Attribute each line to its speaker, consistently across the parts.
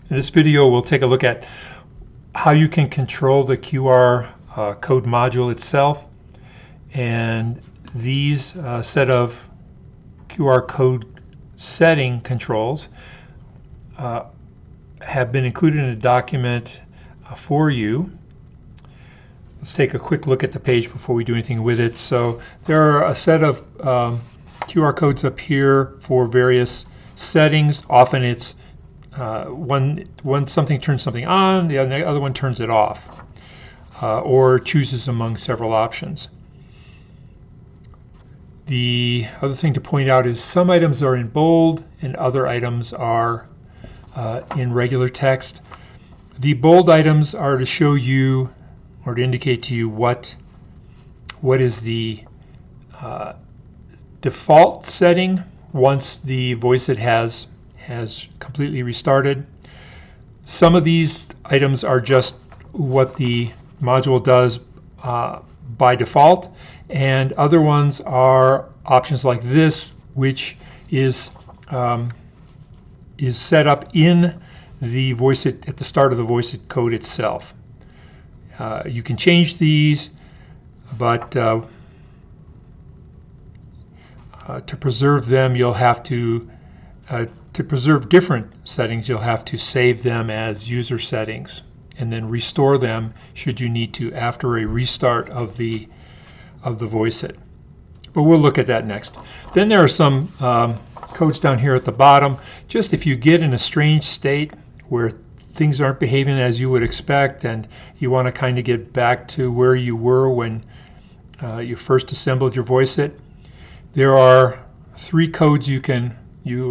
Speaker 1: In this video, we'll take a look at how you can control the QR code module itself, and these set of QR code setting controls have been included in a document for you. Let's take a quick look at the page before we do anything with it. So there are a set of QR codes up here for various settings. Often it's one something turns something on, the other one turns it off, or chooses among several options. The other thing to point out is some items are in bold and other items are in regular text. The bold items are to show you or to indicate to you what is the default setting once the VoiceIt has completely restarted. Some of these items are just what the module does by default, and other ones are options like this, which is set up in the VoiceIt at the start of the VoiceIt code itself. You can change these, but to preserve them, you'll have to preserve different settings, you'll have to save them as user settings and then restore them should you need to after a restart of the VoiceIt. But we'll look at that next. Then there are some codes down here at the bottom. Just if you get in a strange state where things aren't behaving as you would expect and you want to kind of get back to where you were when you first assembled your VoiceIt, there are 3 codes you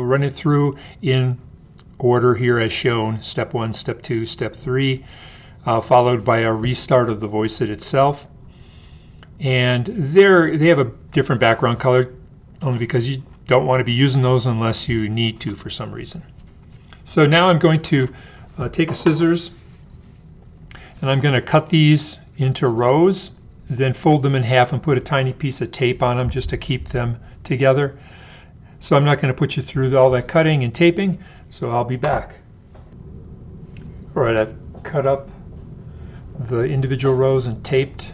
Speaker 1: run it through in order here as shown: step 1, step 2, step 3, followed by a restart of the VoiceIt itself. And they have a different background color only because you don't want to be using those unless you need to for some reason. So now I'm going to take a scissors and I'm going to cut these into rows, then fold them in half and put a tiny piece of tape on them just to keep them together. So I'm not going to put you through all that cutting and taping, so I'll be back. All right, I've cut up the individual rows and taped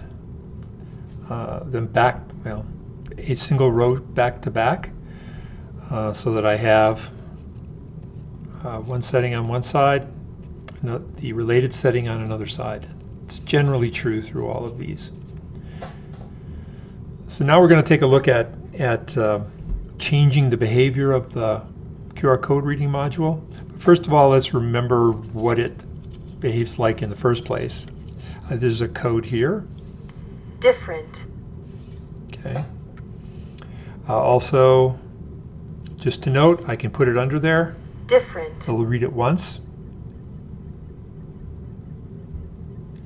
Speaker 1: them back, well, a single row back to back, so that I have one setting on one side, the related setting on another side. It's generally true through all of these. So now we're going to take a look at changing the behavior of the QR code reading module. First of all, let's remember what it behaves like in the first place. There's a code here.
Speaker 2: Different.
Speaker 1: Okay. Also, just to note, I can put it under there.
Speaker 2: Different.
Speaker 1: It'll read it once,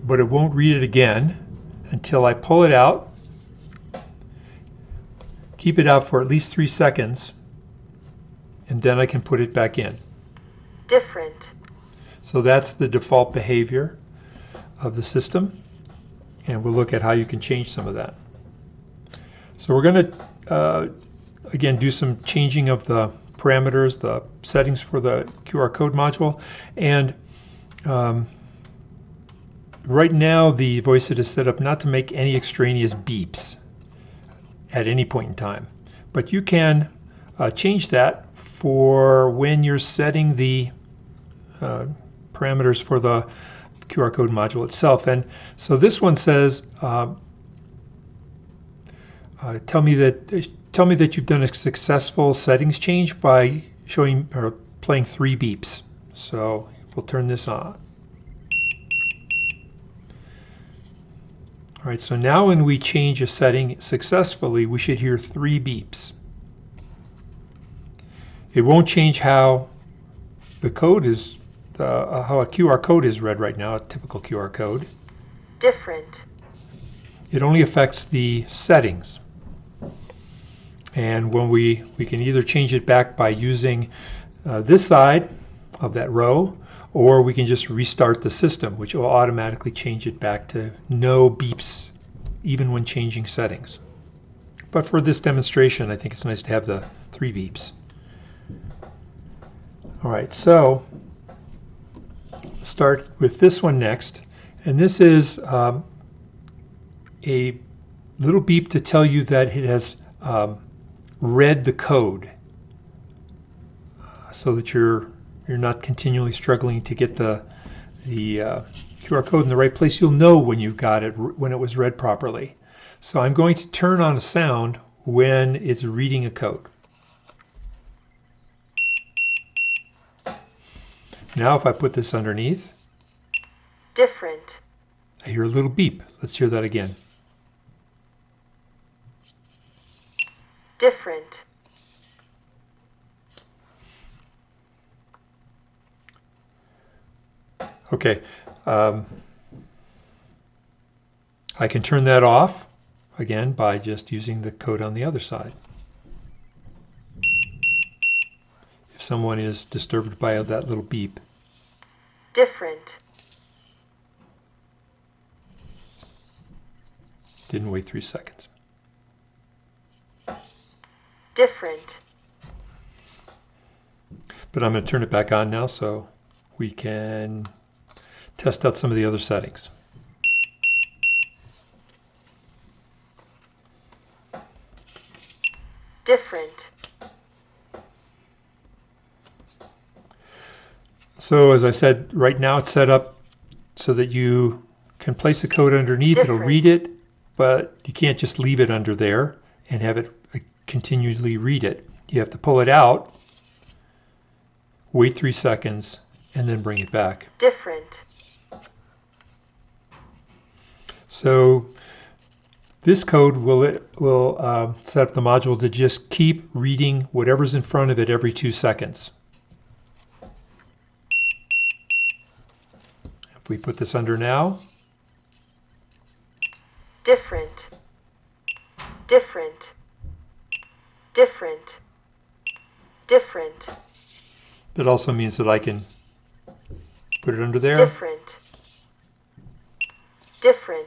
Speaker 1: but it won't read it again until I pull it out. Keep it out for at least 3 seconds, and then I can put it back in.
Speaker 2: Different.
Speaker 1: So that's the default behavior of the system, and we'll look at how you can change some of that. So we're going to again do some changing of the parameters, the settings for the QR code module, and right now the VoiceIt is set up not to make any extraneous beeps at any point in time, but you can change that for when you're setting the parameters for the QR code module itself. And so this one says tell me that you've done a successful settings change by showing or playing 3 beeps. So we'll turn this on. All right, so now when we change a setting successfully, we should hear 3 beeps. It won't change how the code is, how a QR code is read right now, a typical QR code.
Speaker 2: Different.
Speaker 1: It only affects the settings. And when we can either change it back by using this side of that row, or we can just restart the system, which will automatically change it back to no beeps, even when changing settings. But for this demonstration, I think it's nice to have the 3 beeps. All right, so start with this one next. And this is a little beep to tell you that it has read the code, so that you're not continually struggling to get the QR code in the right place. You'll know when you've got it, when it was read properly. So I'm going to turn on a sound when it's reading a code. Now if I put this underneath,
Speaker 2: different,
Speaker 1: I hear a little beep. Let's hear that again.
Speaker 2: different,
Speaker 1: Okay, I can turn that off again by just using the code on the other side. If someone is disturbed by that little beep.
Speaker 2: different,
Speaker 1: Didn't wait 3 seconds.
Speaker 2: different,
Speaker 1: But I'm going to turn it back on now so we can test out some of the other settings.
Speaker 2: different,
Speaker 1: So as I said, right now it's set up so that you can place the code underneath. It'll
Speaker 2: Different.
Speaker 1: read it, but you can't just leave it under there and have it continually read it. You have to pull it out, wait 3 seconds, and then bring it back.
Speaker 2: different,
Speaker 1: So this code will set up the module to just keep reading whatever's in front of it every 2 seconds. If we put this under now,
Speaker 2: different, different, different, different,
Speaker 1: that also means that I can put it under there.
Speaker 2: different, different,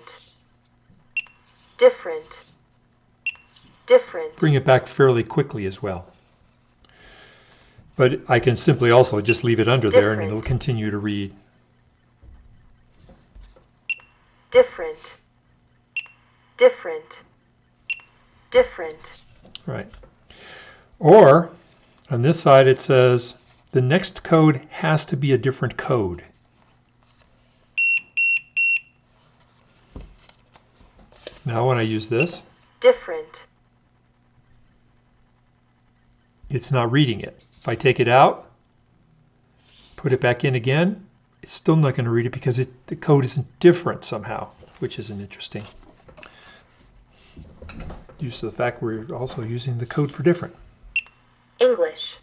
Speaker 2: different, different,
Speaker 1: Bring it back fairly quickly as well. But I can simply also just leave it under there and
Speaker 2: Different.
Speaker 1: it'll continue to read.
Speaker 2: different, different, different,
Speaker 1: Right. Or on this side it says the next code has to be a different code. Now when I use this,
Speaker 2: different,
Speaker 1: it's not reading it. If I take it out, put it back in again, it's still not going to read it because the code isn't different somehow, which is an interesting use of the fact we're also using the code for different.
Speaker 2: English,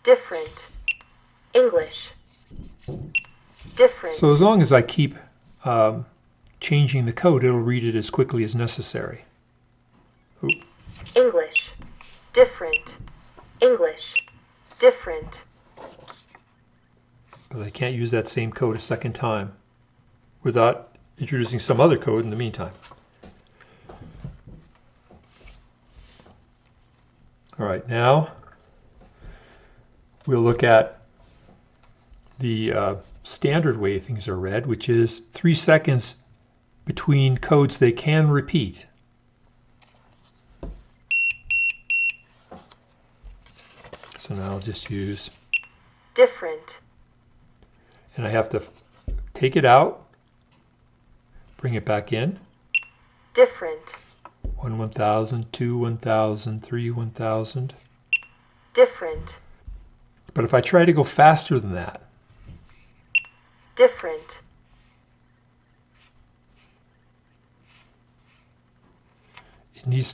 Speaker 2: different, English, different,
Speaker 1: So as long as I keep changing the code, it'll read it as quickly as necessary. Oop.
Speaker 2: English, different, English, different,
Speaker 1: But I can't use that same code a second time without introducing some other code in the meantime. All right, now we'll look at the standard way things are read, which is 3 seconds between codes they can repeat. So now I'll just use,
Speaker 2: different,
Speaker 1: and I have to take it out, bring it back in.
Speaker 2: different,
Speaker 1: 1 1000, 2 1000, 3 1000.
Speaker 2: different,
Speaker 1: But if I try to go faster than that,
Speaker 2: different,
Speaker 1: it needs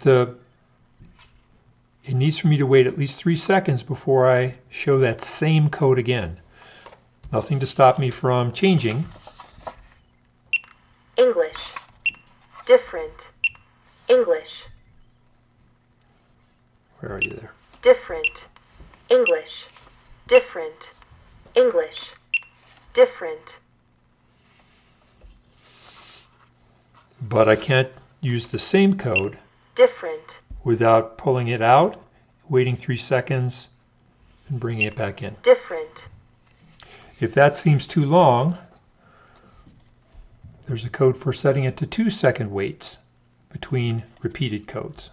Speaker 1: for me to wait at least 3 seconds before I show that same code again. Nothing to stop me from changing.
Speaker 2: English, different, English,
Speaker 1: Where are you there?
Speaker 2: different, English, different, English, different,
Speaker 1: But I can't use the same code
Speaker 2: different,
Speaker 1: without pulling it out, waiting 3 seconds, and bringing it back in.
Speaker 2: different,
Speaker 1: If that seems too long, there's a code for setting it to 2-second waits between repeated codes.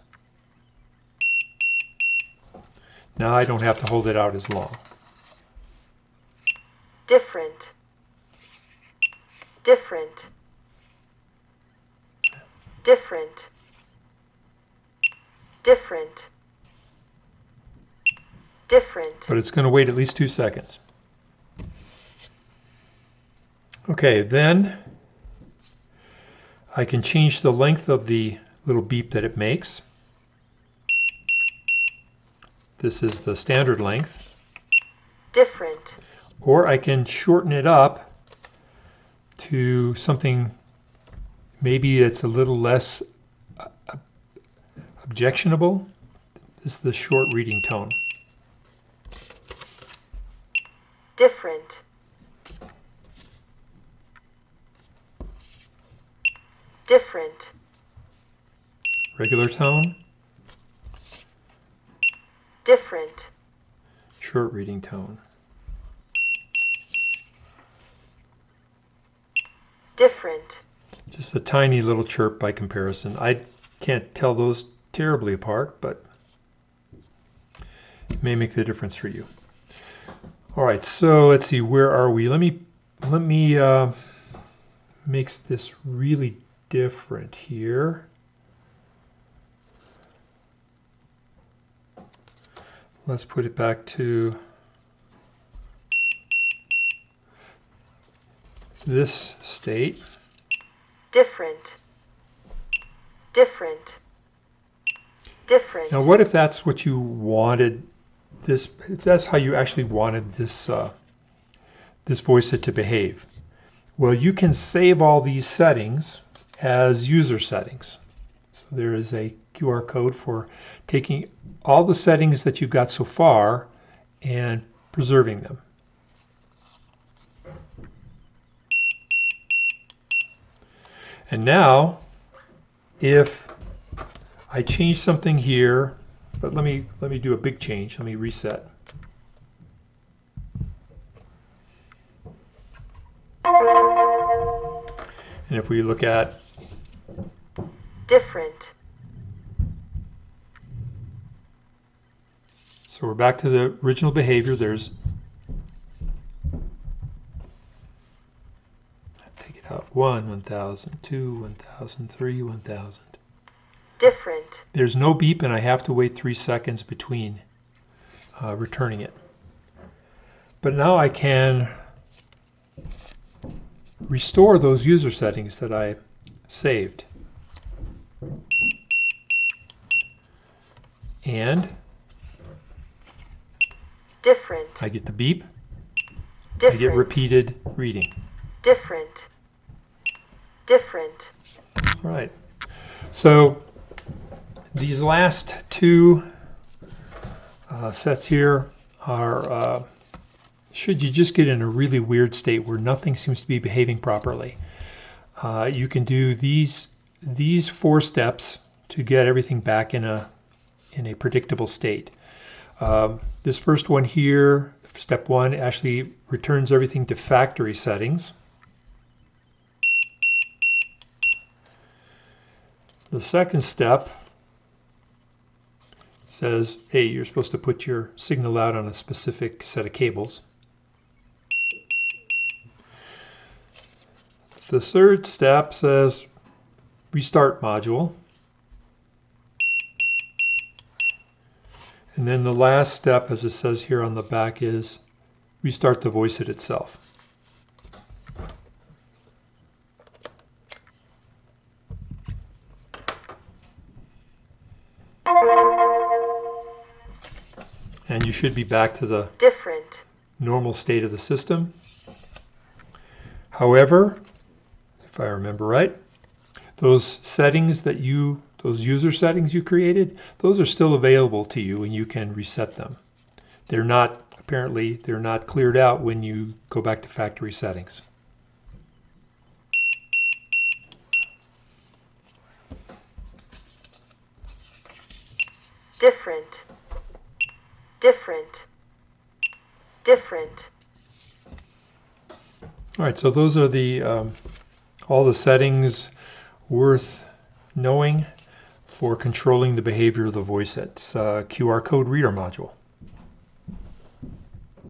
Speaker 1: Now I don't have to hold it out as long.
Speaker 2: Different. Different. Different. Different. Different.
Speaker 1: But it's going to wait at least 2 seconds. Okay, then I can change the length of the little beep that it makes. This is the standard length.
Speaker 2: Different.
Speaker 1: Or I can shorten it up to something maybe it's a little less objectionable. This is the short reading tone.
Speaker 2: Different. Different.
Speaker 1: Regular tone,
Speaker 2: Different.
Speaker 1: short reading tone.
Speaker 2: Different.
Speaker 1: Just a tiny little chirp by comparison. I can't tell those terribly apart, but it may make the difference for you. All right, so let's see, where are we? Let me make this really different here. Let's put it back to this state.
Speaker 2: Different. Different. Different.
Speaker 1: Now, what if that's what you wanted? If that's how you actually wanted this this voice to behave? Well, you can save all these settings as user settings. So there is a QR code for taking all the settings that you've got so far and preserving them. And now, if I change something here, but let me do a big change. Let me reset. And if we look at
Speaker 2: Different.
Speaker 1: so we're back to the original behavior. There's take it out 1, 1000, 2, 1000, 3, 1000.
Speaker 2: Different.
Speaker 1: There's no beep, and I have to wait 3 seconds between returning it. But now I can restore those user settings that I saved. And
Speaker 2: Different.
Speaker 1: I get the beep. I
Speaker 2: Different.
Speaker 1: get repeated reading.
Speaker 2: Different. Different.
Speaker 1: All right. So these last two sets here are should you just get in a really weird state where nothing seems to be behaving properly. You can do these 4 steps to get everything back in a predictable state. This first one here, step 1, actually returns everything to factory settings. The second step says, hey, you're supposed to put your signal out on a specific set of cables. The third step says, restart module. And then the last step, as it says here on the back, is restart the voice itself. And you should be back to the
Speaker 2: Different.
Speaker 1: normal state of the system. However, if I remember right, those settings that those user settings you created, those are still available to you and you can reset them. They're not, apparently, they're not cleared out when you go back to factory settings.
Speaker 2: Different. Different. Different.
Speaker 1: All right, so those are the all the settings worth knowing for controlling the behavior of the VoiceSets QR code reader module.